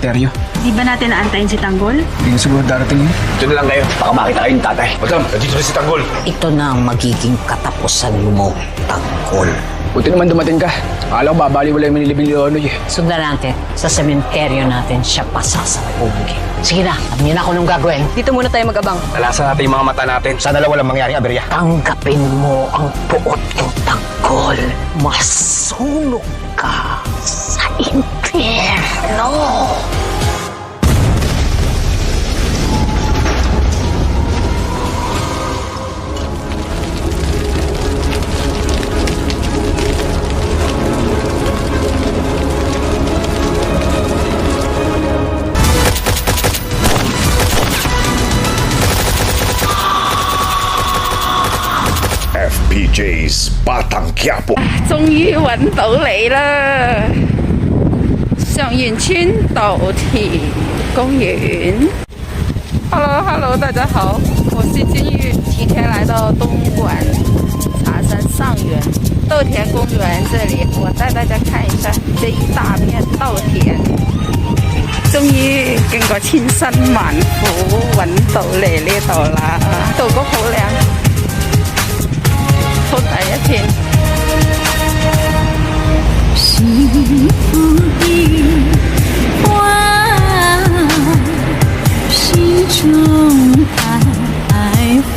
sementeryo. Di ba natin naantayin si Tanggol? Hindi na siguro darating yun. Ito na lang kayo. Baka makita kayo ng tatay. Madam, nandito na si Tanggol. Ito na ang magiging katapusan mo, Tanggol. Buti naman dumating ka. Akala ko babaliwala yung manilibing Leonoy eh. Sundan natin, sa sementeryo natin siya pasasabugin. Sige na, alam niyo na kung anong gagawin. Dito muna tayo magabang. Nalasan natin yung mga mata natin. Sana lang walang mangyaring aberya. Tanggapin mo ang puot ng Tanggol. Masunog ka sa impyerno. FPJ's Batang Quiapo. 终于揾到你啦！上元村稻田公园。Hello， 大家好，我是金玉，今天来到东莞茶山上元稻田公园这里，我带大家看一下这一大片稻田。終於經過千辛萬苦揾到嚟呢度啦，稻谷好靚。